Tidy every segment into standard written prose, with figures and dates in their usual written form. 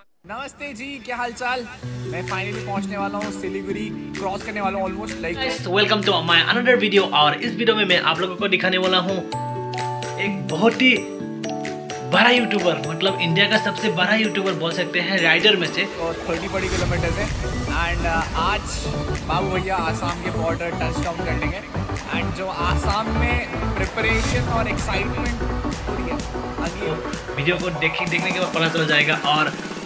नमस्ते जी, क्या हाल चाल। मैं फाइनली पहुंचने वाला हूँ सिलीगुड़ी, क्रॉस करने वाला हूँ almost like. Welcome to my another video. और इस वीडियो में मैं आप लोगों को दिखाने वाला हूँ एक बहुत ही बड़ा यूट्यूबर, मतलब इंडिया का सबसे बड़ा यूट्यूबर बोल सकते हैं राइडर में से। और 30-40 किलोमीटर है। एंड आज बाबू भैया आसाम के बॉर्डर टच डाउन कर लेंगे। एंड जो आसाम में प्रिपरेशन और एक्साइटमेंट हो रही है, अगली वीडियो को देखने के बाद पता चल जाएगा।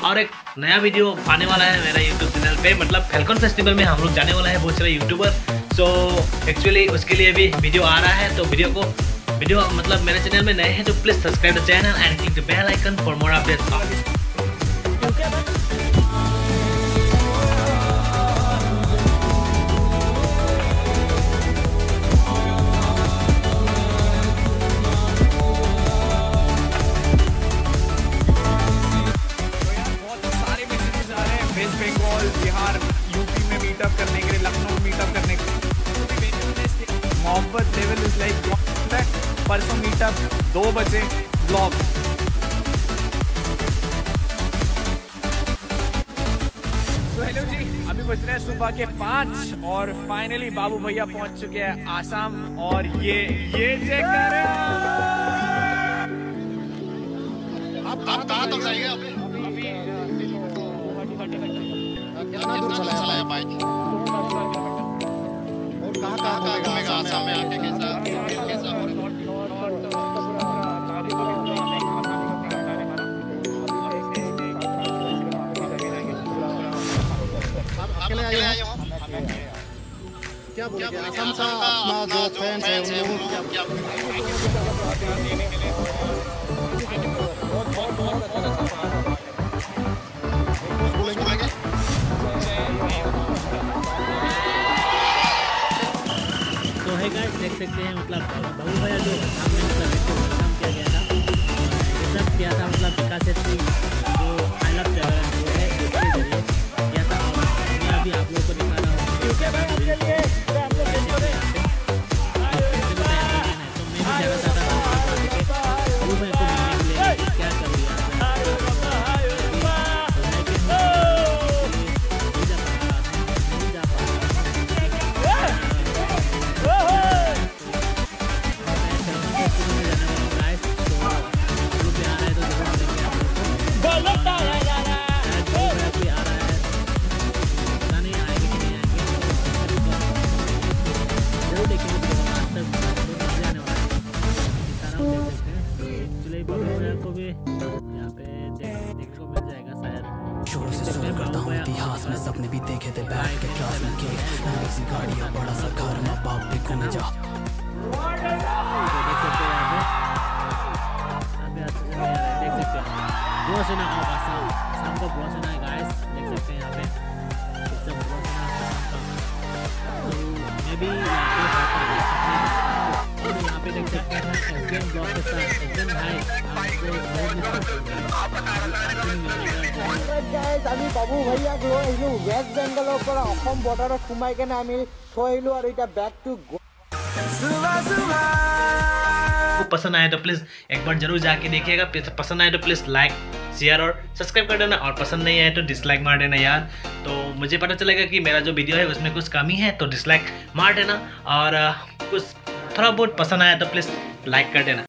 और एक नया वीडियो आने वाला है मेरा यूट्यूब चैनल पे, मतलब फैल्कन फेस्टिवल में हम लोग जाने वाला है बहुत सारे यूट्यूबर। सो एक्चुअली उसके लिए भी वीडियो आ रहा है, तो वीडियो मतलब मेरे चैनल में नए हैं तो please subscribe the channel and click the bell icon for more updates. West Bengal, Bihar, UP में मीटअप करने के लिए, लखनऊ मीटअप करने के लिए मोहब्बत लेवल इज लाइक परसों मीटअप 2 बजे ब्लॉग। तो हेलो जी, अभी बज रहे हैं सुबह के 5 और फाइनली बाबू भैया पहुंच चुके हैं आसाम। और ये चेक कर रहे हैं आप कहाँ तक जाएंगे अभी? कितना दूर चलाया बाइक और कहाँ घूमेगा आसाम में आके? कैसा अकेले आए हो? क्या बोलेंगे आसाम का अपना जो फैंस है उन लोगों को क्या बोलेंगे? तो है गाइस, देख सकते हैं मतलब बाबू भैया जो सामने मतलब इसको वेलकम किया गया था, ये सब किया था मतलब विकास सेठी जो आई लव ट्रैवल जो है उसके जरिए किया था। और मैं अभी आप लोगों को दिखा रहा हूँ तो मैं भी जाना चाहता था बाबू भैया को मिलने के लिए, क्या करूँ यार। इतिहास में सपने भी देखे थे बैठ के क्लास में के लंबी सी गाड़ी और बड़ा सा घर में बाप भी घूमे जा। देख सकते हैं बहुत से ना आसाम का बहुत से ना गाइस, देख सकते हैं यहाँ पे सब बहुत से ना आसाम का। तो मैं भी यहाँ पे देख सकते हैं एसडीएम ब्लॉक के साथ एसडीएम भाई आपको बहुत मिस करते আমি বাবু ভैया লৈ আহিলোঁ ৱেষ্ট বেংগলৰ পৰা অসম বৰ্ডাৰত সোমাই কেনে আমি থৈ আহিলোঁ আৰু এতিয়া বেক टू। को पसंद आए तो प्लीज़ एक बार जरूर जाके देखिएगा। पसंद आए तो प्लीज़ लाइक शेयर और सब्सक्राइब कर देना, और पसंद नहीं आए तो डिसलाइक मार देना यार। तो मुझे पता चलेगा कि मेरा जो वीडियो है उसमें कुछ कमी है, तो डिसलाइक मार देना। और कुछ थोड़ा बहुत पसंद आया तो प्लीज़ लाइक कर देना।